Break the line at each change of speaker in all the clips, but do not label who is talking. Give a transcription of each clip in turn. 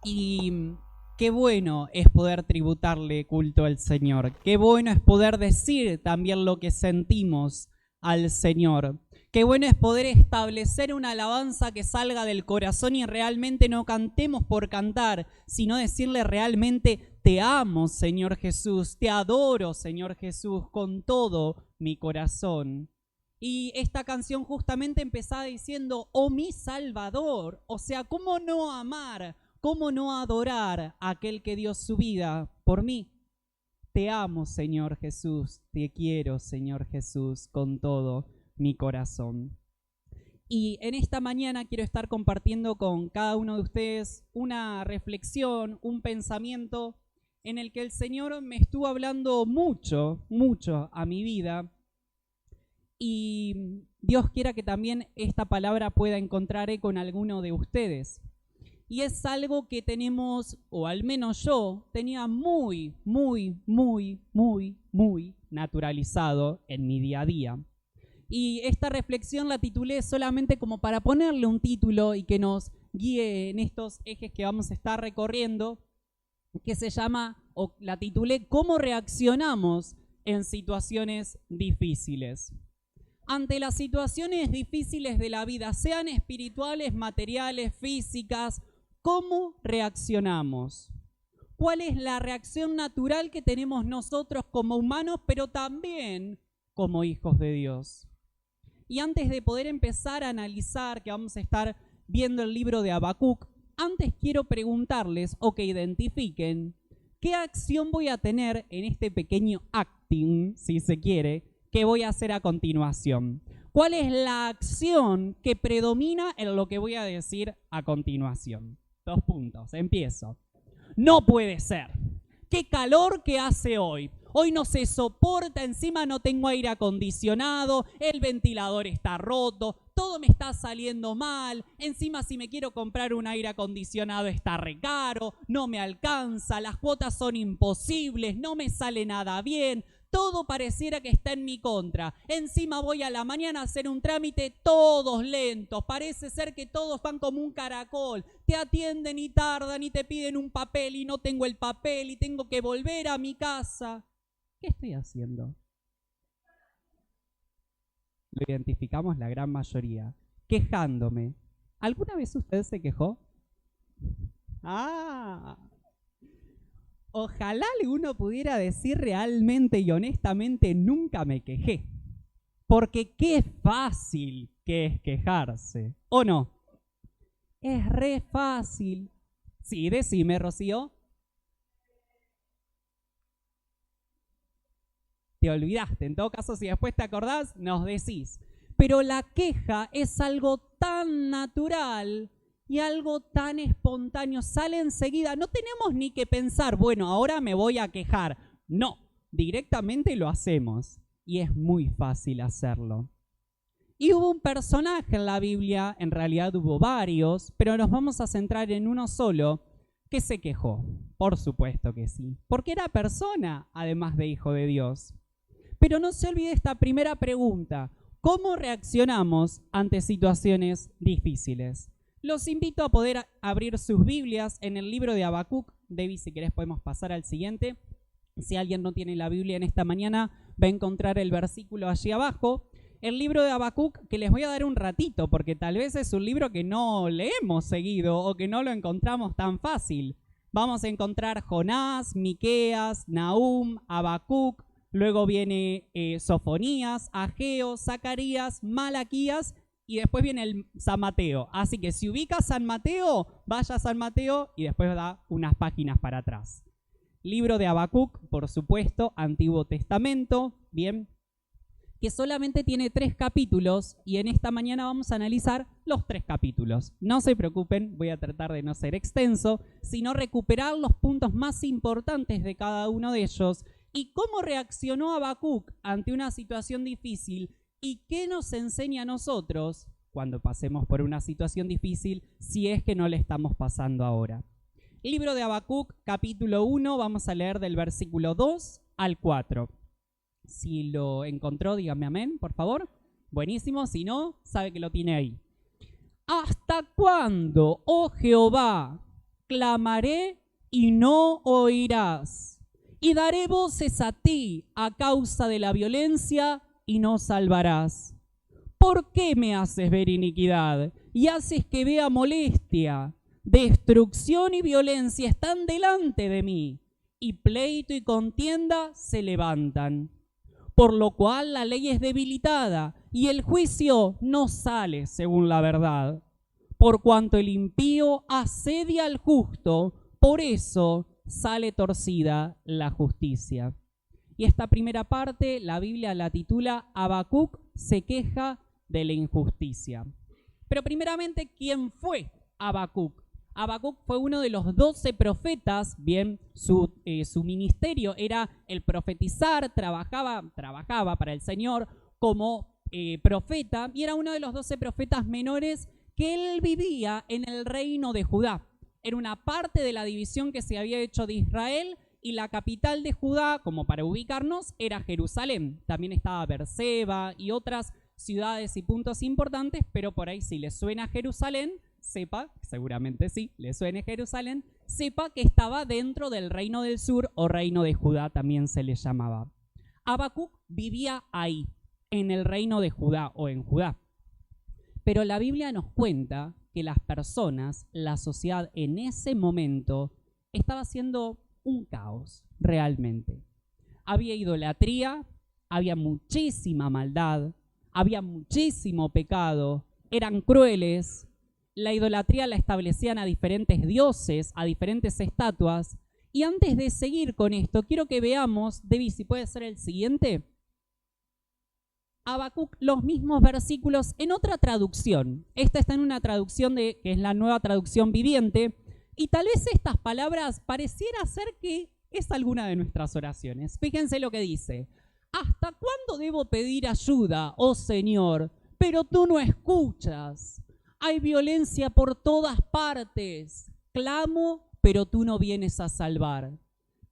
Y qué bueno es poder tributarle culto al Señor. Qué bueno es poder decir también lo que sentimos al Señor. Qué bueno es poder establecer una alabanza que salga del corazón y realmente no cantemos por cantar, sino decirle realmente: te amo, Señor Jesús, te adoro, Señor Jesús, con todo mi corazón. Y esta canción justamente empezaba diciendo: oh mi Salvador. O sea, ¿cómo no amar? ¿Cómo no adorar a aquel que dio su vida por mí? Te amo, Señor Jesús, te quiero, Señor Jesús, con todo mi corazón. Y en esta mañana quiero estar compartiendo con cada uno de ustedes una reflexión, un pensamiento en el que el Señor me estuvo hablando mucho, mucho a mi vida. Y Dios quiera que también esta palabra pueda encontrar eco en alguno de ustedes. Y es algo que tenemos, o al menos yo, tenía muy naturalizado en mi día a día. Y esta reflexión la titulé solamente como para ponerle un título y que nos guíe en estos ejes que vamos a estar recorriendo, que se llama, o la titulé, ¿cómo reaccionamos en situaciones difíciles? Ante las situaciones difíciles de la vida, sean espirituales, materiales, físicas, ¿cómo reaccionamos? ¿Cuál es la reacción natural que tenemos nosotros como humanos, pero también como hijos de Dios? Y antes de poder empezar a analizar, que vamos a estar viendo el libro de Habacuc, antes quiero preguntarles o que identifiquen qué acción voy a tener en este pequeño acting, si se quiere, que voy a hacer a continuación. ¿Cuál es la acción que predomina en lo que voy a decir a continuación? 2 puntos, empiezo. No puede ser. ¡Qué calor que hace hoy! Hoy no se soporta, encima no tengo aire acondicionado, el ventilador está roto, todo me está saliendo mal, encima si me quiero comprar un aire acondicionado está re caro, no me alcanza, las cuotas son imposibles, no me sale nada bien. Todo pareciera que está en mi contra. Encima voy a la mañana a hacer un trámite, todos lentos. Parece ser que todos van como un caracol. Te atienden y tardan y te piden un papel y no tengo el papel y tengo que volver a mi casa. ¿Qué estoy haciendo? Lo identificamos la gran mayoría. Quejándome. ¿Alguna vez usted se quejó? Ah, ojalá uno pudiera decir realmente y honestamente: nunca me quejé. Porque qué fácil que es quejarse, ¿o no? Es re fácil. Sí, decime, Rocío. Te olvidaste. En todo caso, si después te acordás, nos decís. Pero la queja es algo tan natural y algo tan espontáneo. Sale enseguida. No tenemos ni que pensar, bueno, ahora me voy a quejar. No, directamente lo hacemos. Y es muy fácil hacerlo. Y hubo un personaje en la Biblia, en realidad hubo varios, pero nos vamos a centrar en uno solo, que se quejó. Por supuesto que sí, porque era persona, además de hijo de Dios. Pero no se olvide esta primera pregunta: ¿cómo reaccionamos ante situaciones difíciles? Los invito a poder abrir sus Biblias en el libro de Habacuc. Debbie, si querés podemos pasar al siguiente. Si alguien no tiene la Biblia en esta mañana, va a encontrar el versículo allí abajo. El libro de Habacuc, que les voy a dar un ratito, porque tal vez es un libro que no leemos seguido o que no lo encontramos tan fácil. Vamos a encontrar Jonás, Miqueas, Nahum, Habacuc, luego viene Sofonías, Ageo, Zacarías, Malaquías y después viene el San Mateo. Así que si ubica San Mateo, vaya a San Mateo y después da unas páginas para atrás. Libro de Habacuc, por supuesto, Antiguo Testamento, bien, que solamente tiene 3 capítulos y en esta mañana vamos a analizar los 3 capítulos. No se preocupen, voy a tratar de no ser extenso, sino recuperar los puntos más importantes de cada uno de ellos y cómo reaccionó Habacuc ante una situación difícil y qué nos enseña a nosotros cuando pasemos por una situación difícil si es que no le estamos pasando ahora. Libro de Habacuc, capítulo 1, vamos a leer del versículo 2 al 4. Si lo encontró, dígame amén, por favor. Buenísimo, si no, sabe que lo tiene ahí. ¿Hasta cuándo, oh Jehová, clamaré y no oirás. Y daré voces a ti a causa de la violencia y no salvarás. ¿Por qué me haces ver iniquidad y haces que vea molestia? Destrucción y violencia están delante de mí, y pleito y contienda se levantan. Por lo cual la ley es debilitada y el juicio no sale según la verdad. Por cuanto el impío asedia al justo, por eso sale torcida la justicia. Y esta primera parte la Biblia la titula Habacuc se queja de la injusticia. Pero primeramente, ¿quién fue Habacuc? Habacuc fue uno de los 12 profetas, bien, su ministerio era el profetizar, trabajaba para el Señor como profeta, y era uno de los 12 profetas menores que él vivía en el reino de Judá. Era una parte de la división que se había hecho de Israel, y la capital de Judá, como para ubicarnos, era Jerusalén. También estaba Berseba y otras ciudades y puntos importantes, pero por ahí si les suena Jerusalén, sepa, seguramente sí, le suene Jerusalén, sepa que estaba dentro del reino del sur o reino de Judá, también se le llamaba. Habacuc vivía ahí, en el reino de Judá o en Judá. Pero la Biblia nos cuenta que las personas, la sociedad en ese momento, estaba siendo un caos realmente. Había idolatría, había muchísima maldad, había muchísimo pecado, eran crueles. La idolatría la establecían a diferentes dioses, a diferentes estatuas. Y antes de seguir con esto, quiero que veamos, Debbie, si puede ser el siguiente, Habacuc, los mismos versículos en otra traducción. Esta está en una traducción que es la Nueva Traducción Viviente, y tal vez estas palabras pareciera ser que es alguna de nuestras oraciones. Fíjense lo que dice. ¿Hasta cuándo debo pedir ayuda, oh Señor? Pero tú no escuchas. Hay violencia por todas partes. Clamo, pero tú no vienes a salvar.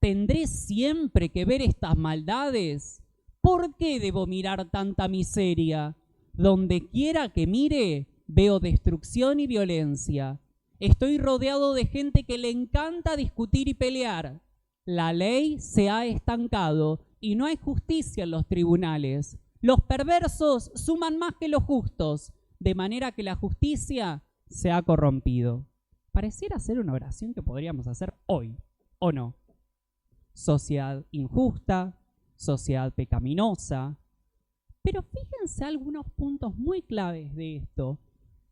¿Tendré siempre que ver estas maldades? ¿Por qué debo mirar tanta miseria? Donde quiera que mire, veo destrucción y violencia. Estoy rodeado de gente que le encanta discutir y pelear. La ley se ha estancado y no hay justicia en los tribunales. Los perversos suman más que los justos, de manera que la justicia se ha corrompido. Pareciera ser una oración que podríamos hacer hoy, ¿o no? Sociedad injusta, sociedad pecaminosa. Pero fíjense algunos puntos muy claves de esto.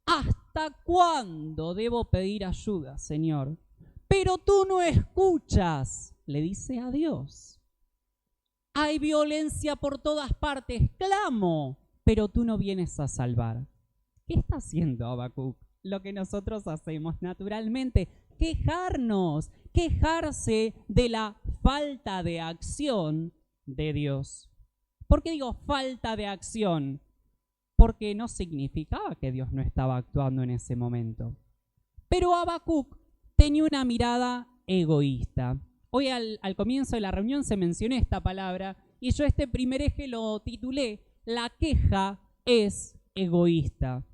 ¿Hasta cuándo debo pedir ayuda, Señor? Pero tú no escuchas, le dice a Dios. Hay violencia por todas partes, clamo, pero tú no vienes a salvar. ¿Qué está haciendo Habacuc? Lo que nosotros hacemos naturalmente, quejarnos, quejarse de la falta de acción de Dios. ¿Por qué digo falta de acción? Porque no significaba que Dios no estaba actuando en ese momento. Pero Habacuc tenía una mirada egoísta. Hoy al comienzo de la reunión se mencionó esta palabra y yo este primer eje lo titulé La queja es egoísta.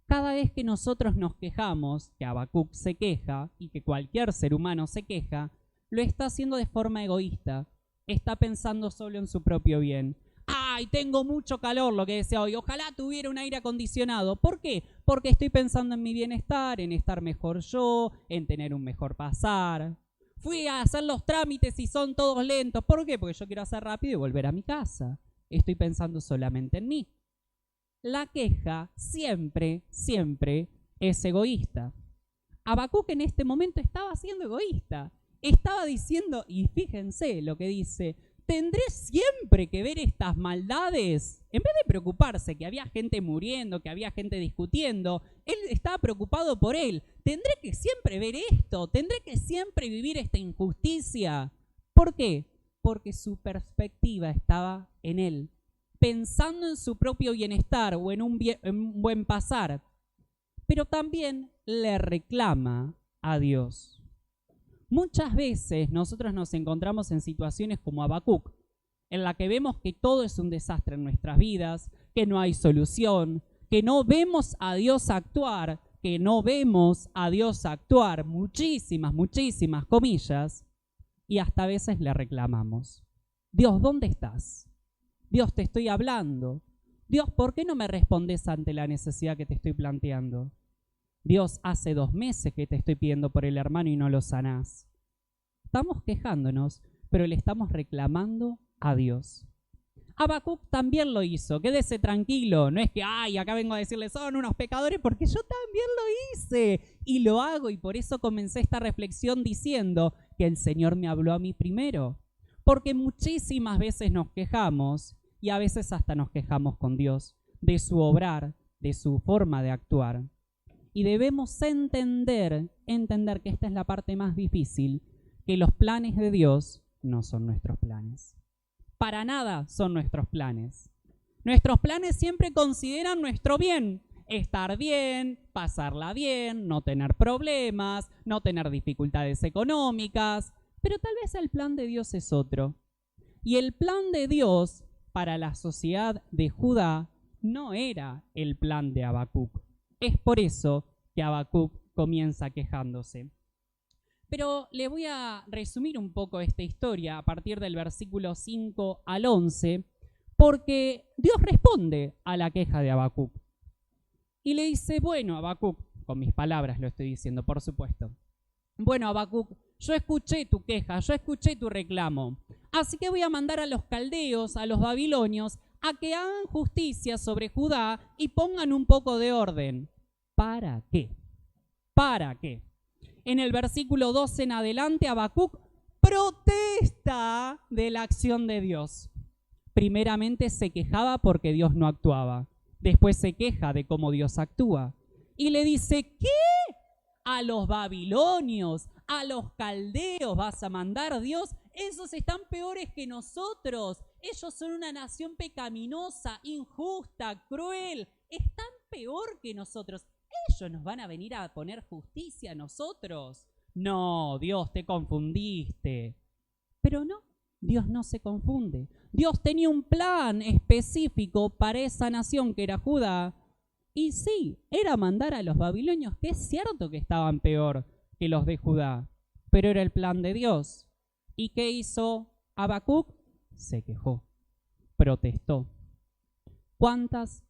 Cada vez que nosotros nos quejamos, que Habacuc se queja y que cualquier ser humano se queja, lo está haciendo de forma egoísta. Está pensando solo en su propio bien. ¡Ay, tengo mucho calor! Lo que decía hoy. Ojalá tuviera un aire acondicionado. ¿Por qué? Porque estoy pensando en mi bienestar, en estar mejor yo, en tener un mejor pasar. Fui a hacer los trámites y son todos lentos. ¿Por qué? Porque yo quiero hacer rápido y volver a mi casa. Estoy pensando solamente en mí. La queja siempre, siempre es egoísta. Habacuc en este momento estaba siendo egoísta. Estaba diciendo, y fíjense lo que dice, ¿tendré siempre que ver estas maldades? En vez de preocuparse que había gente muriendo, que había gente discutiendo, él estaba preocupado por él. ¿Tendré que siempre ver esto? ¿Tendré que siempre vivir esta injusticia? ¿Por qué? Porque su perspectiva estaba en él, pensando en su propio bienestar o en un buen pasar. Pero también le reclama a Dios. Muchas veces nosotros nos encontramos en situaciones como Habacuc, en la que vemos que todo es un desastre en nuestras vidas, que no hay solución, que no vemos a Dios actuar, que no vemos a Dios actuar, muchísimas comillas, y hasta a veces le reclamamos. Dios, ¿dónde estás? Dios, te estoy hablando. Dios, ¿por qué no me respondes ante la necesidad que te estoy planteando? Dios, hace 2 meses que te estoy pidiendo por el hermano y no lo sanás. Estamos quejándonos, pero le estamos reclamando a Dios. Habacuc también lo hizo, quédese tranquilo, no es que, acá vengo a decirles, son unos pecadores, porque yo también lo hice y lo hago, y por eso comencé esta reflexión diciendo que el Señor me habló a mí primero, porque muchísimas veces nos quejamos, y a veces hasta nos quejamos con Dios, de su obrar, de su forma de actuar, y debemos entender que esta es la parte más difícil, que los planes de Dios no son nuestros planes. Para nada son nuestros planes. Nuestros planes siempre consideran nuestro bien. Estar bien, pasarla bien, no tener problemas, no tener dificultades económicas. Pero tal vez el plan de Dios es otro. Y el plan de Dios para la sociedad de Judá no era el plan de Habacuc. Es por eso que Habacuc comienza quejándose. Pero le voy a resumir un poco esta historia a partir del versículo 5 al 11, porque Dios responde a la queja de Habacuc. Y le dice, bueno, Habacuc, con mis palabras lo estoy diciendo, por supuesto. Bueno, Habacuc, yo escuché tu queja, yo escuché tu reclamo. Así que voy a mandar a los caldeos, a los babilonios, a que hagan justicia sobre Judá y pongan un poco de orden. ¿Para qué? ¿Para qué? En el versículo 12 en adelante, Habacuc protesta de la acción de Dios. Primeramente se quejaba porque Dios no actuaba. Después se queja de cómo Dios actúa. Y le dice, ¿qué? ¿A los babilonios, a los caldeos vas a mandar, Dios? Esos están peores que nosotros. Ellos son una nación pecaminosa, injusta, cruel. Están peor que nosotros. ¿Ellos nos van a venir a poner justicia a nosotros? No, Dios, te confundiste. Pero no, Dios no se confunde. Dios tenía un plan específico para esa nación que era Judá. Y sí, era mandar a los babilonios, que es cierto que estaban peor que los de Judá, pero era el plan de Dios. ¿Y qué hizo Habacuc? Se quejó, protestó. ¿Cuántas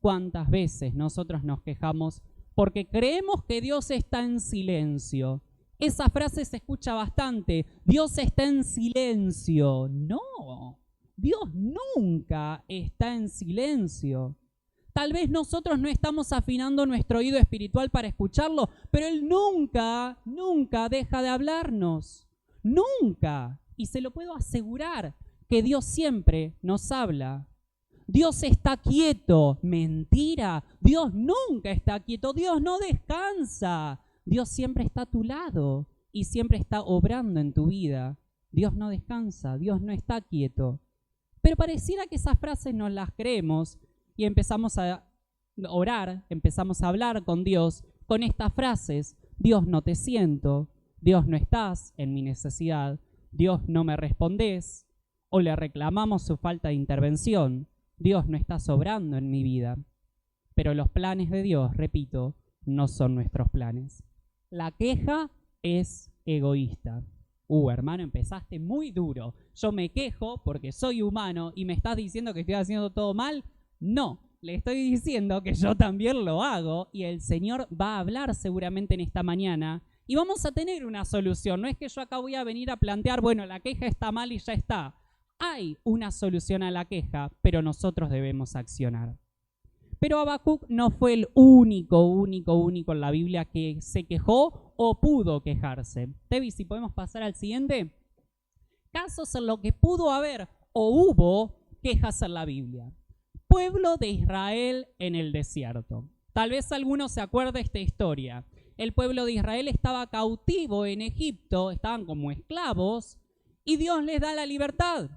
veces nosotros nos quejamos porque creemos que Dios está en silencio? Esa frase se escucha bastante. Dios está en silencio. No, Dios nunca está en silencio. Tal vez nosotros no estamos afinando nuestro oído espiritual para escucharlo, pero Él nunca deja de hablarnos. Nunca. Y se lo puedo asegurar que Dios siempre nos habla. Dios está quieto. Mentira. Dios nunca está quieto. Dios no descansa. Dios siempre está a tu lado y siempre está obrando en tu vida. Dios no descansa. Dios no está quieto. Pero pareciera que esas frases no las creemos y empezamos a orar, empezamos a hablar con Dios con estas frases. Dios, no te siento. Dios, no estás en mi necesidad. Dios, no me respondes. O le reclamamos su falta de intervención. Dios, no estás obrando en mi vida. Pero los planes de Dios, repito, no son nuestros planes. La queja es egoísta. Hermano, empezaste muy duro. Yo me quejo porque soy humano y me estás diciendo que estoy haciendo todo mal. No, le estoy diciendo que yo también lo hago y el Señor va a hablar seguramente en esta mañana y vamos a tener una solución. No es que yo acá voy a venir a plantear, bueno, la queja está mal y ya está. Hay una solución a la queja, pero nosotros debemos accionar. Pero Habacuc no fue el único en la Biblia que se quejó o pudo quejarse. Tevi, si podemos pasar al siguiente. Casos en los que pudo haber o hubo quejas en la Biblia. Pueblo de Israel en el desierto. Tal vez alguno se acuerde de esta historia. El pueblo de Israel estaba cautivo en Egipto, estaban como esclavos, y Dios les da la libertad.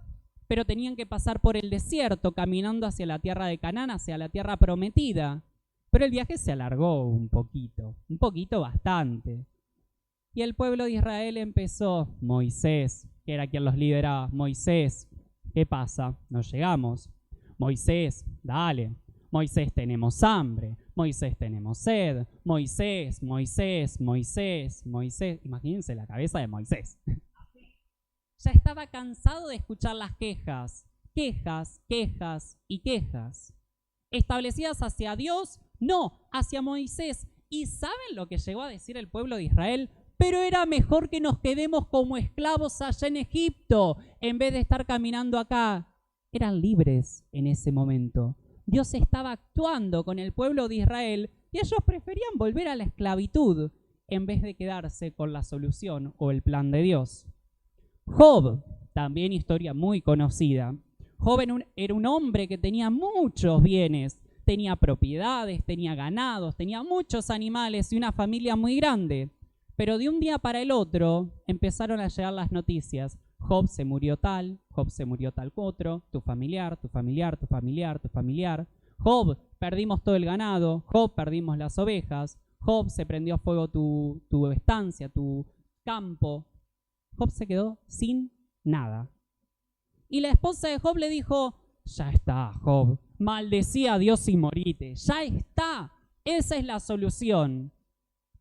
Pero tenían que pasar por el desierto, caminando hacia la tierra de Canaán, hacia la tierra prometida. Pero el viaje se alargó un poquito bastante. Y el pueblo de Israel empezó, Moisés, que era quien los lideraba, Moisés, ¿qué pasa? No llegamos. Moisés, dale. Moisés, tenemos hambre. Moisés, tenemos sed. Moisés, Moisés, Moisés, Moisés. Imagínense la cabeza de Moisés. Ya estaba cansado de escuchar las quejas, quejas, quejas y quejas. ¿Establecidas hacia Dios? No, hacia Moisés. ¿Y saben lo que llegó a decir el pueblo de Israel? Pero era mejor que nos quedemos como esclavos allá en Egipto, en vez de estar caminando acá. Eran libres en ese momento. Dios estaba actuando con el pueblo de Israel y ellos preferían volver a la esclavitud en vez de quedarse con la solución o el plan de Dios. Job, también historia muy conocida. Job era un hombre que tenía muchos bienes, tenía propiedades, tenía ganados, tenía muchos animales y una familia muy grande. Pero de un día para el otro empezaron a llegar las noticias. Job se murió tal, Job se murió tal otro, tu familiar, tu familiar, tu familiar, tu familiar. Job, perdimos todo el ganado, Job, perdimos las ovejas, Job, se prendió a fuego tu estancia, tu campo. Job se quedó sin nada. Y la esposa de Job le dijo, ya está, Job, maldecí a Dios y morite, ya está, esa es la solución.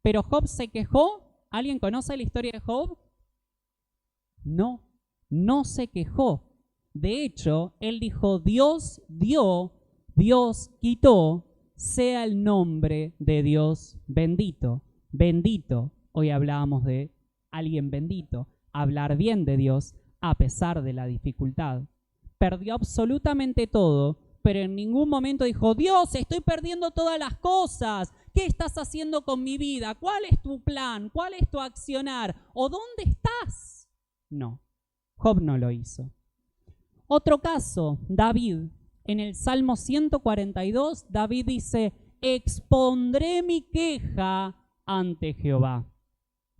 Pero Job se quejó. ¿Alguien conoce la historia de Job? No, no se quejó. De hecho, él dijo, Dios dio, Dios quitó, sea el nombre de Dios bendito. Bendito. Hoy hablábamos de alguien bendito. Hablar bien de Dios a pesar de la dificultad. Perdió absolutamente todo, pero en ningún momento dijo, Dios, estoy perdiendo todas las cosas. ¿Qué estás haciendo con mi vida? ¿Cuál es tu plan? ¿Cuál es tu accionar? ¿O dónde estás? No, Job no lo hizo. Otro caso, David. En el Salmo 142, David dice, expondré mi queja ante Jehová.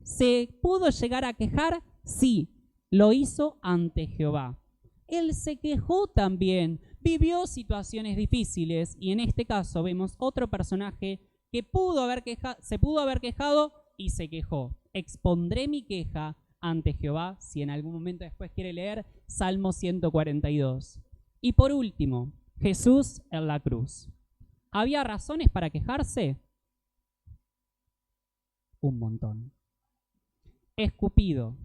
¿Se pudo llegar a quejar? Sí, lo hizo ante Jehová. Él se quejó también, vivió situaciones difíciles y en este caso vemos otro personaje que se pudo haber quejado y se quejó. Expondré mi queja ante Jehová, si en algún momento después quiere leer Salmo 142. Y por último, Jesús en la cruz. ¿Había razones para quejarse? Un montón. Escupido,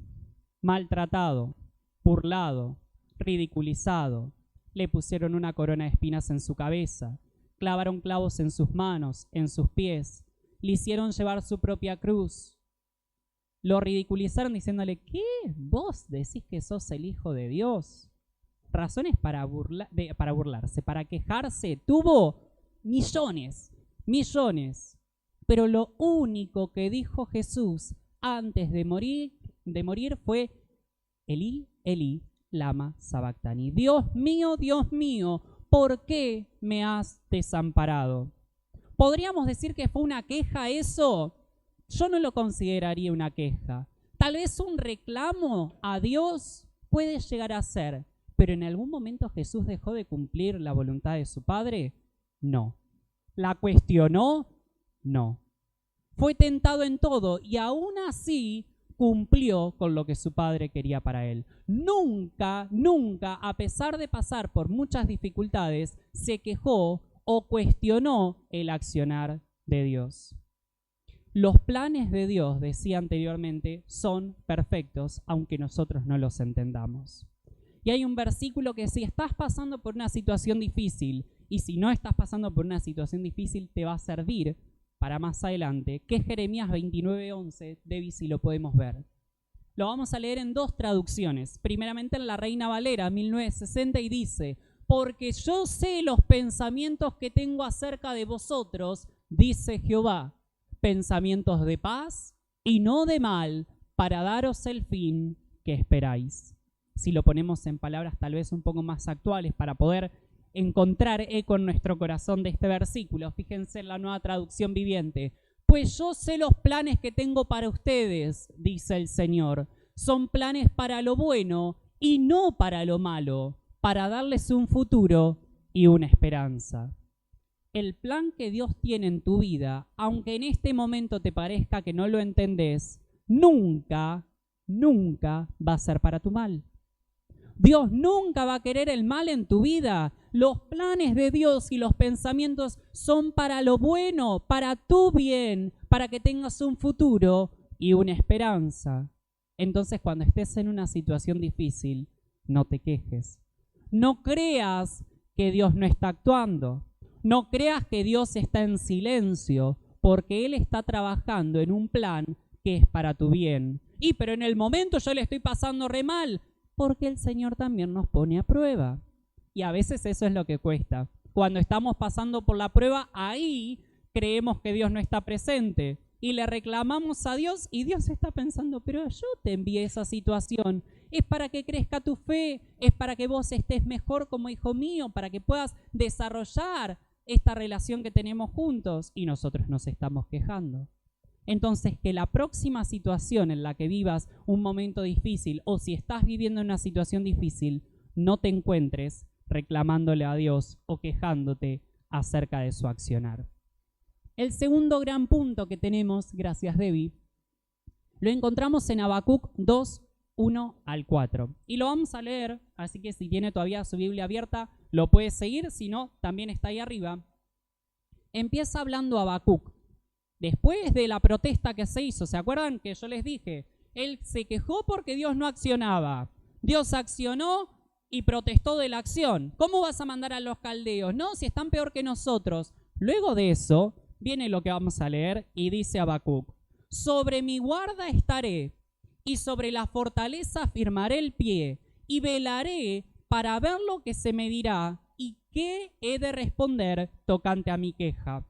maltratado, burlado, ridiculizado. Le pusieron una corona de espinas en su cabeza. Clavaron clavos en sus manos, en sus pies. Le hicieron llevar su propia cruz. Lo ridiculizaron diciéndole, ¿qué? ¿Vos decís que sos el Hijo de Dios? Razones para burlarse, para quejarse. Tuvo millones, millones. Pero lo único que dijo Jesús antes de morir fue, Elí, Elí, lama sabactani. Dios mío, ¿por qué me has desamparado? ¿Podríamos decir que fue una queja eso? Yo no lo consideraría una queja. Tal vez un reclamo a Dios puede llegar a ser, pero ¿en algún momento Jesús dejó de cumplir la voluntad de su Padre? No. ¿La cuestionó? No. Fue tentado en todo y aún así cumplió con lo que su Padre quería para él. Nunca, nunca, a pesar de pasar por muchas dificultades, se quejó o cuestionó el accionar de Dios. Los planes de Dios, decía anteriormente, son perfectos, aunque nosotros no los entendamos. Y hay un versículo que si estás pasando por una situación difícil, y si no estás pasando por una situación difícil, te va a servir para más adelante, que es Jeremías 29:11, Debbie, si lo podemos ver. Lo vamos a leer en dos traducciones. Primeramente en la Reina Valera, 1960, y dice, porque yo sé los pensamientos que tengo acerca de vosotros, dice Jehová, pensamientos de paz y no de mal, para daros el fin que esperáis. Si lo ponemos en palabras tal vez un poco más actuales para poder encontrar eco en nuestro corazón de este versículo, fíjense en la Nueva Traducción Viviente. Pues yo sé los planes que tengo para ustedes, dice el Señor. Son planes para lo bueno y no para lo malo, para darles un futuro y una esperanza. El plan que Dios tiene en tu vida, aunque en este momento te parezca que no lo entendés, nunca, nunca va a ser para tu mal. Dios nunca va a querer el mal en tu vida. Los planes de Dios y los pensamientos son para lo bueno, para tu bien, para que tengas un futuro y una esperanza. Entonces, cuando estés en una situación difícil, no te quejes. No creas que Dios no está actuando. No creas que Dios está en silencio, porque Él está trabajando en un plan que es para tu bien. Pero en el momento yo le estoy pasando re mal, porque el Señor también nos pone a prueba. Y a veces eso es lo que cuesta. Cuando estamos pasando por la prueba, ahí creemos que Dios no está presente. Y le reclamamos a Dios y Dios está pensando, pero yo te envié esa situación. Es para que crezca tu fe, es para que vos estés mejor como hijo mío, para que puedas desarrollar esta relación que tenemos juntos. Y nosotros nos estamos quejando. Entonces, que la próxima situación en la que vivas un momento difícil o si estás viviendo una situación difícil, no te encuentres reclamándole a Dios o quejándote acerca de su accionar. El segundo gran punto que tenemos, gracias Debbie, lo encontramos en Habacuc 2, 1 al 4. Y lo vamos a leer, así que si tiene todavía su Biblia abierta, lo puede seguir, si no, también está ahí arriba. Empieza hablando Habacuc. Después de la protesta que se hizo, ¿se acuerdan que yo les dije? Él se quejó porque Dios no accionaba. Dios accionó y protestó de la acción. ¿Cómo vas a mandar a los caldeos? No, si están peor que nosotros. Luego de eso, viene lo que vamos a leer y dice Habacuc: sobre mi guarda estaré y sobre la fortaleza firmaré el pie y velaré para ver lo que se me dirá y qué he de responder tocante a mi queja.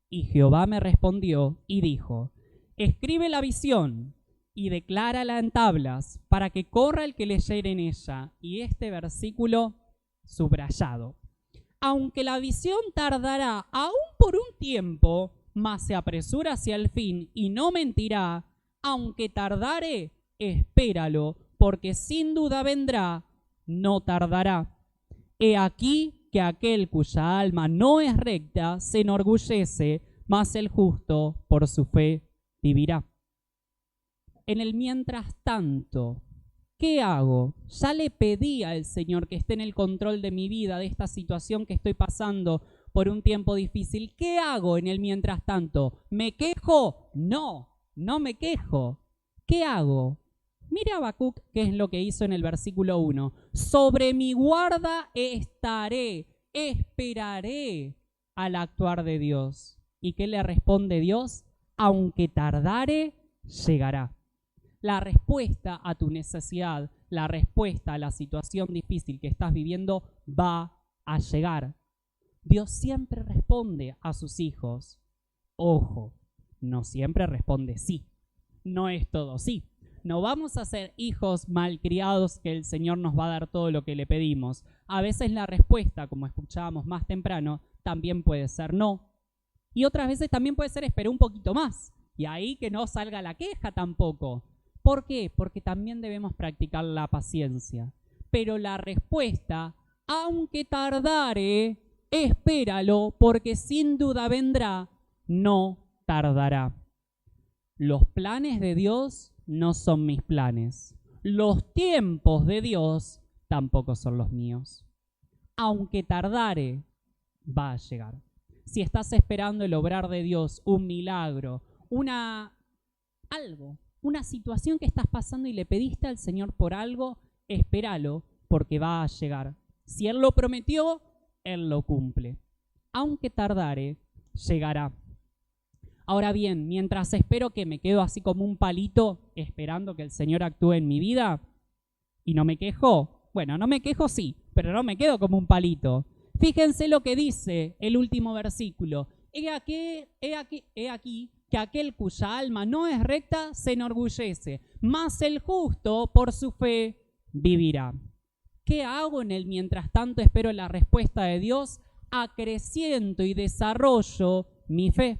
Y Jehová me respondió y dijo: escribe la visión y declárala en tablas para que corra el que leyere en ella. Y este versículo subrayado: aunque la visión tardará aún por un tiempo, mas se apresura hacia el fin y no mentirá. Aunque tardare, espéralo, porque sin duda vendrá, no tardará. He aquí que aquel cuya alma no es recta se enorgullece, mas el justo por su fe vivirá. En el mientras tanto, ¿qué hago? Ya le pedí al Señor que esté en el control de mi vida, de esta situación que estoy pasando por un tiempo difícil. ¿Qué hago en el mientras tanto? ¿Me quejo? No, no me quejo. ¿Qué hago? Mira Habacuc qué es lo que hizo en el versículo 1. Sobre mi guarda estaré, esperaré al actuar de Dios. ¿Y qué le responde Dios? Aunque tardare, llegará. La respuesta a tu necesidad, la respuesta a la situación difícil que estás viviendo va a llegar. Dios siempre responde a sus hijos. Ojo, no siempre responde sí. No es todo sí. No vamos a ser hijos malcriados que el Señor nos va a dar todo lo que le pedimos. A veces la respuesta, como escuchábamos más temprano, también puede ser no. Y otras veces también puede ser espera un poquito más. Y ahí que no salga la queja tampoco. ¿Por qué? Porque también debemos practicar la paciencia. Pero la respuesta, aunque tardare, espéralo, porque sin duda vendrá, no tardará. Los planes de Dios no son mis planes. Los tiempos de Dios tampoco son los míos. Aunque tardare, va a llegar. Si estás esperando el obrar de Dios, un milagro, una situación que estás pasando y le pediste al Señor por algo, espéralo, porque va a llegar. Si Él lo prometió, Él lo cumple. Aunque tardare, llegará. Ahora bien, mientras espero, que me quedo así como un palito esperando que el Señor actúe en mi vida y no me quejo. Bueno, no me quejo sí, pero no me quedo como un palito. Fíjense lo que dice el último versículo. He aquí que aquel cuya alma no es recta se enorgullece, mas el justo por su fe vivirá. ¿Qué hago en el mientras tanto espero la respuesta de Dios? Acreciento y desarrollo mi fe.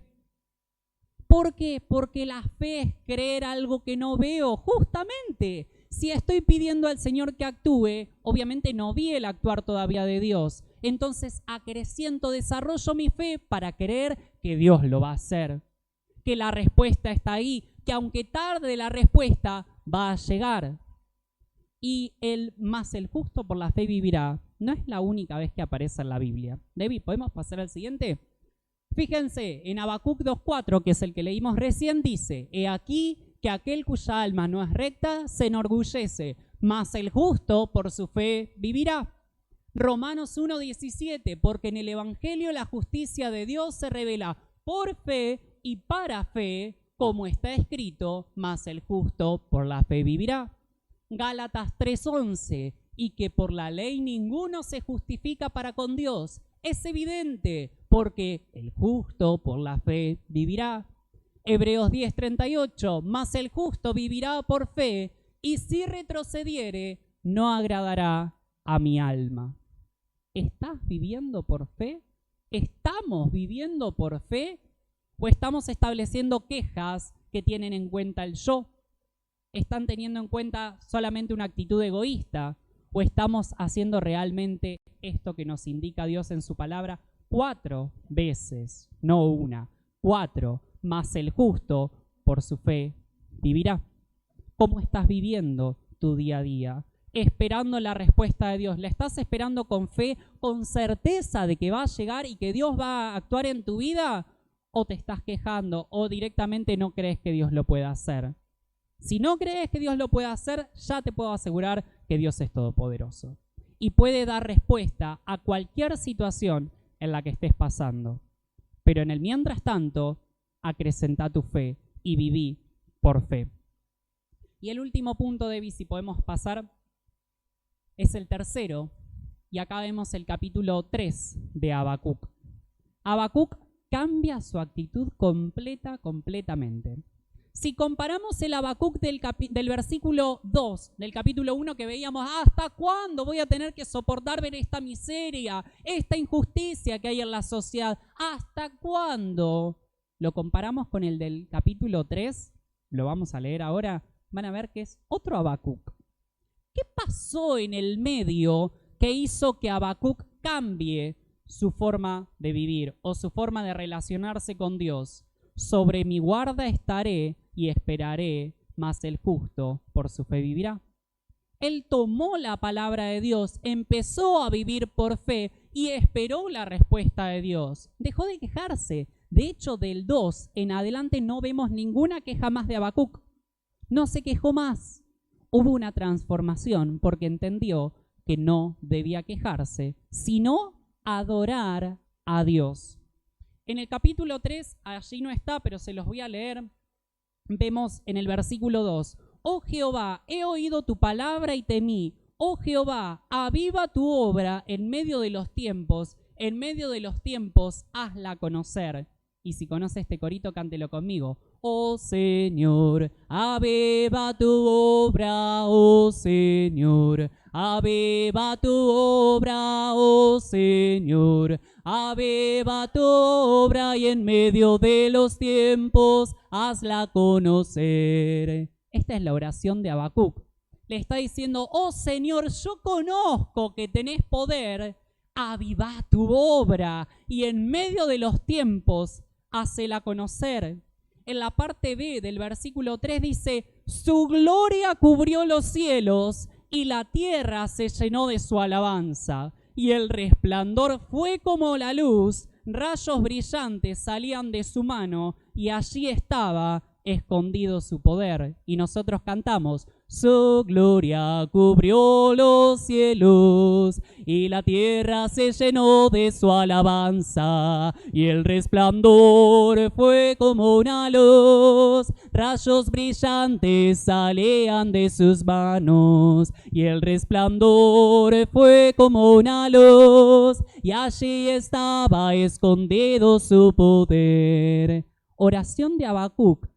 ¿Por qué? Porque la fe es creer algo que no veo. Justamente, si estoy pidiendo al Señor que actúe, obviamente no vi el actuar todavía de Dios. Entonces acreciento, desarrollo mi fe para creer que Dios lo va a hacer. Que la respuesta está ahí, que aunque tarde la respuesta va a llegar. y el justo por la fe vivirá no es la única vez que aparece en la Biblia. Debbie, ¿podemos pasar al siguiente? Fíjense, en Habacuc 2:4, que es el que leímos recién, dice: he aquí que aquel cuya alma no es recta se enorgullece, mas el justo por su fe vivirá. Romanos 1:17, porque en el Evangelio la justicia de Dios se revela por fe y para fe, como está escrito, mas el justo por la fe vivirá. Gálatas 3:11, y que por la ley ninguno se justifica para con Dios. Es evidente, porque el justo por la fe vivirá. Hebreos 10:38, mas el justo vivirá por fe, y si retrocediere, no agradará a mi alma. ¿Estás viviendo por fe? ¿Estamos viviendo por fe? ¿O estamos estableciendo quejas que tienen en cuenta el yo? ¿Están teniendo en cuenta solamente una actitud egoísta? ¿O estamos haciendo realmente esto que nos indica Dios en su palabra 4 veces, no una, 4, mas el justo por su fe vivirá? ¿Cómo estás viviendo tu día a día? Esperando la respuesta de Dios. ¿La estás esperando con fe, con certeza de que va a llegar y que Dios va a actuar en tu vida? ¿O te estás quejando o directamente no crees que Dios lo pueda hacer? Si no crees que Dios lo pueda hacer, ya te puedo asegurar que Dios es todopoderoso y puede dar respuesta a cualquier situación en la que estés pasando. Pero en el mientras tanto, acrecenta tu fe y viví por fe. Y el último punto, Debbie, si podemos pasar, es el tercero. Y acá vemos el capítulo 3 de Habacuc. Habacuc cambia su actitud completamente. Si comparamos el Habacuc del versículo 2, del capítulo 1 que veíamos, ¿hasta cuándo voy a tener que soportar ver esta miseria, esta injusticia que hay en la sociedad? ¿Hasta cuándo? Lo comparamos con el del capítulo 3, lo vamos a leer ahora, van a ver que es otro Habacuc. ¿Qué pasó en el medio que hizo que Habacuc cambie su forma de vivir o su forma de relacionarse con Dios? Sobre mi guarda estaré y esperaré, mas el justo por su fe vivirá. Él tomó la palabra de Dios, empezó a vivir por fe y esperó la respuesta de Dios. Dejó de quejarse. De hecho, del 2 en adelante no vemos ninguna queja más de Habacuc. No se quejó más. Hubo una transformación porque entendió que no debía quejarse, sino adorar a Dios. En el capítulo 3, allí no está, pero se los voy a leer. Vemos en el versículo 2, oh Jehová, he oído tu palabra y temí. Oh Jehová, aviva tu obra en medio de los tiempos hazla conocer. Y si conoce este corito, cántelo conmigo. Oh Señor, aviva tu obra, oh Señor, aviva tu obra, oh Señor, aviva tu obra y en medio de los tiempos hazla conocer. Esta es la oración de Habacuc. Le está diciendo, oh Señor, yo conozco que tenés poder, aviva tu obra y en medio de los tiempos hácela conocer. En la parte B del versículo 3 dice, su gloria cubrió los cielos y la tierra se llenó de su alabanza. Y el resplandor fue como la luz, rayos brillantes salían de su mano y allí estaba escondido su poder. Y nosotros cantamos, su gloria cubrió los cielos y la tierra se llenó de su alabanza. Y el resplandor fue como una luz, rayos brillantes salían de sus manos. Y el resplandor fue como una luz y allí estaba escondido su poder. Oración de Habacuc,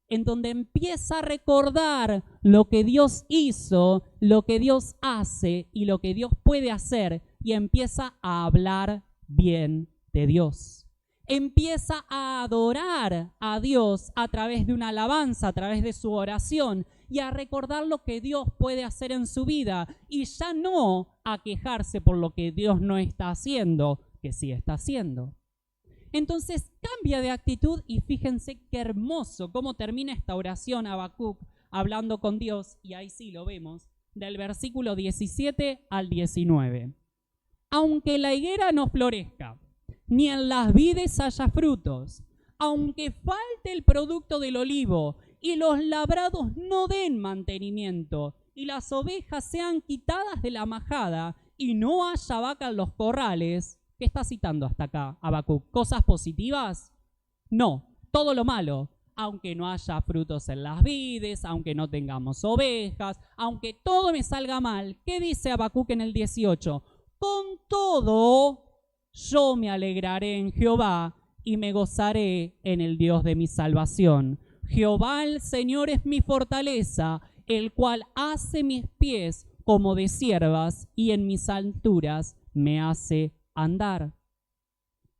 en donde empieza a recordar lo que Dios hizo, lo que Dios hace y lo que Dios puede hacer, y empieza a hablar bien de Dios. Empieza a adorar a Dios a través de una alabanza, a través de su oración, y a recordar lo que Dios puede hacer en su vida, y ya no a quejarse por lo que Dios no está haciendo, que sí está haciendo. Entonces cambia de actitud y fíjense qué hermoso cómo termina esta oración Habacuc hablando con Dios, y ahí sí lo vemos. del versículo 17 al 19. Aunque la higuera no florezca, ni en las vides haya frutos, aunque falte el producto del olivo y los labrados no den mantenimiento y las ovejas sean quitadas de la majada y no haya vaca en los corrales. ¿Qué está citando hasta acá Habacuc? ¿Cosas positivas? No, todo lo malo. Aunque no haya frutos en las vides, aunque no tengamos ovejas, aunque todo me salga mal. ¿Qué dice Habacuc en el 18? Con todo, yo me alegraré en Jehová y me gozaré en el Dios de mi salvación. Jehová el Señor es mi fortaleza, el cual hace mis pies como de ciervas y en mis alturas me hace andar.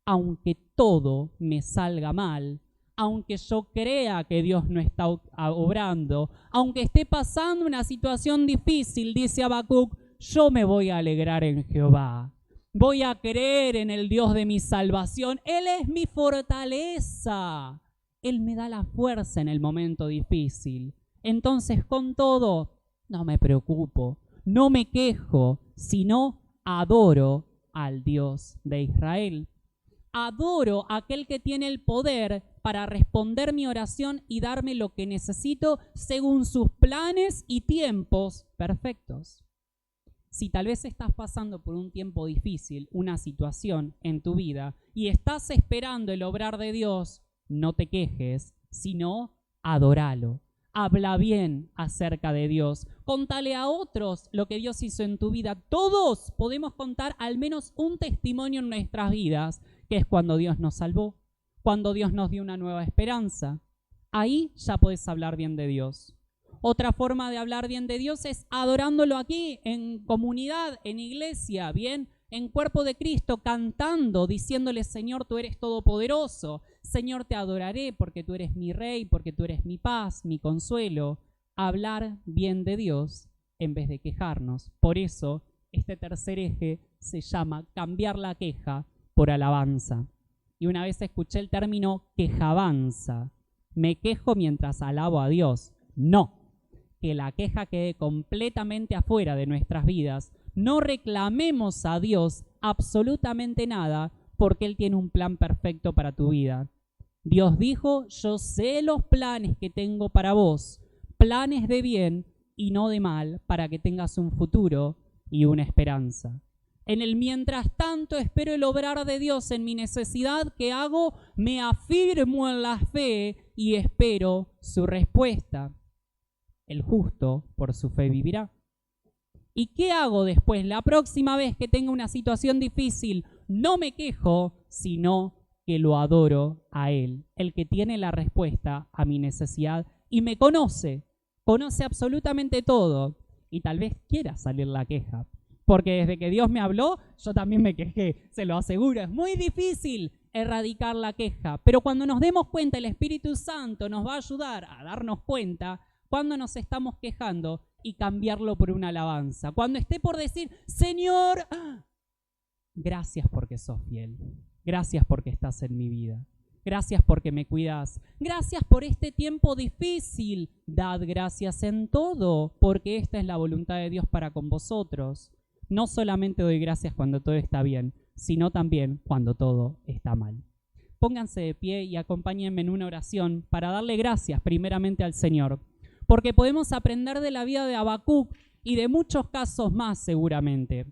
Aunque todo me salga mal, aunque yo crea que Dios no está obrando, aunque esté pasando una situación difícil, dice Habacuc, yo me voy a alegrar en Jehová. Voy a creer en el Dios de mi salvación. Él es mi fortaleza. Él me da la fuerza en el momento difícil. Entonces, con todo, no me preocupo, no me quejo, sino adoro al Dios de Israel. Adoro a aquel que tiene el poder para responder mi oración y darme lo que necesito según sus planes y tiempos perfectos. Si tal vez estás pasando por un tiempo difícil, una situación en tu vida, y estás esperando el obrar de Dios, no te quejes, sino adóralo. Habla bien acerca de Dios. Contale a otros lo que Dios hizo en tu vida. Todos podemos contar al menos un testimonio en nuestras vidas, que es cuando Dios nos salvó, cuando Dios nos dio una nueva esperanza. Ahí ya puedes hablar bien de Dios. Otra forma de hablar bien de Dios es adorándolo aquí, en comunidad, en iglesia, bien, en cuerpo de Cristo, cantando, diciéndole, Señor, tú eres todopoderoso. Señor, te adoraré porque tú eres mi rey, porque tú eres mi paz, mi consuelo. Hablar bien de Dios en vez de quejarnos. Por eso, este tercer eje se llama cambiar la queja por alabanza. Y una vez escuché el término quejabanza. Me quejo mientras alabo a Dios. No. Que la queja quede completamente afuera de nuestras vidas. No reclamemos a Dios absolutamente nada porque Él tiene un plan perfecto para tu vida. Dios dijo, yo sé los planes que tengo para vos, planes de bien y no de mal, para que tengas un futuro y una esperanza. En el mientras tanto espero el obrar de Dios en mi necesidad. ¿Qué hago? Me afirmo en la fe y espero su respuesta. El justo por su fe vivirá. ¿Y qué hago después? La próxima vez que tenga una situación difícil, no me quejo, sino que lo adoro a Él, el que tiene la respuesta a mi necesidad y me conoce absolutamente todo. Y tal vez quiera salir la queja, porque desde que Dios me habló, yo también me quejé, se lo aseguro. Es muy difícil erradicar la queja, pero cuando nos demos cuenta, el Espíritu Santo nos va a ayudar a darnos cuenta cuando nos estamos quejando y cambiarlo por una alabanza. Cuando esté por decir, Señor, gracias porque sos fiel. Gracias porque estás en mi vida. Gracias porque me cuidas. Gracias por este tiempo difícil. Dad gracias en todo, porque esta es la voluntad de Dios para con vosotros. No solamente doy gracias cuando todo está bien, sino también cuando todo está mal. Pónganse de pie y acompáñenme en una oración para darle gracias primeramente al Señor. Porque podemos aprender de la vida de Habacuc y de muchos casos más seguramente.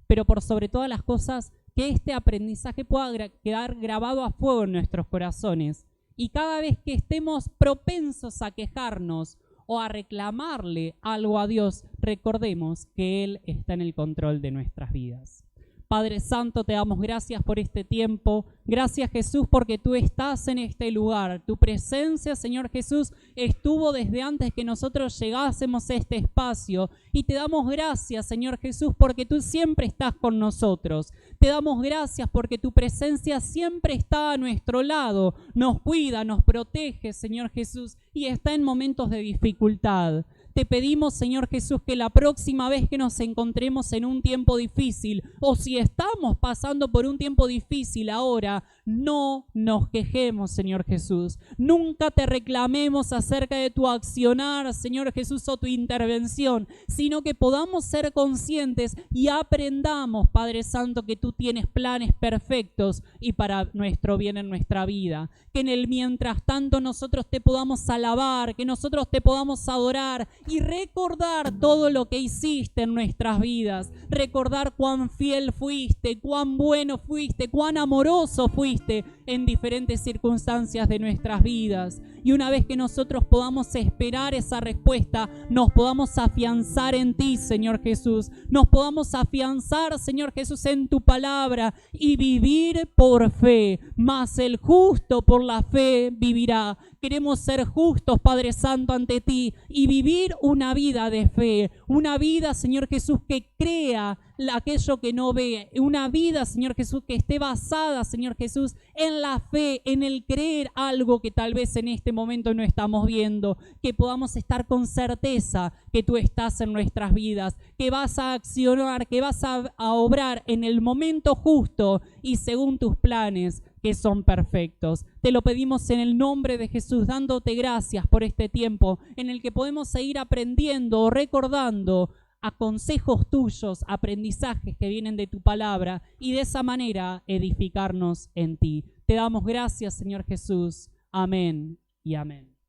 Pero por sobre todas las cosas, que este aprendizaje pueda quedar grabado a fuego en nuestros corazones. Y cada vez que estemos propensos a quejarnos o a reclamarle algo a Dios, recordemos que Él está en el control de nuestras vidas. Padre Santo, te damos gracias por este tiempo. Gracias, Jesús, porque tú estás en este lugar. Tu presencia, Señor Jesús, estuvo desde antes que nosotros llegásemos a este espacio. Y te damos gracias, Señor Jesús, porque tú siempre estás con nosotros. Te damos gracias porque tu presencia siempre está a nuestro lado. Nos cuida, nos protege, Señor Jesús, y está en momentos de dificultad. Te pedimos, Señor Jesús, que la próxima vez que nos encontremos en un tiempo difícil, o si estamos pasando por un tiempo difícil ahora, no nos quejemos, Señor Jesús. Nunca te reclamemos acerca de tu accionar, Señor Jesús, o tu intervención, sino que podamos ser conscientes y aprendamos, Padre Santo, que tú tienes planes perfectos y para nuestro bien en nuestra vida. Que en el mientras tanto nosotros te podamos alabar, que nosotros te podamos adorar y recordar todo lo que hiciste en nuestras vidas. Recordar cuán fiel fuiste, cuán bueno fuiste, cuán amoroso fuiste en diferentes circunstancias de nuestras vidas. Y una vez que nosotros podamos esperar esa respuesta, nos podamos afianzar en ti, Señor Jesús. Nos podamos afianzar, Señor Jesús, en tu palabra y vivir por fe. Mas el justo por la fe vivirá. Queremos ser justos, Padre Santo, ante ti y vivir una vida de fe. Una vida, Señor Jesús, que crea aquello que no ve. Una vida, Señor Jesús, que esté basada, Señor Jesús, en la fe, en el creer algo que tal vez en este momento no estamos viendo. Que podamos estar con certeza que tú estás en nuestras vidas, que vas a accionar, que vas a obrar en el momento justo y según tus planes, que son perfectos. Te lo pedimos en el nombre de Jesús, dándote gracias por este tiempo en el que podemos seguir aprendiendo, recordando a consejos tuyos, aprendizajes que vienen de tu palabra y de esa manera edificarnos en ti. Te damos gracias, Señor Jesús. Amén y amén.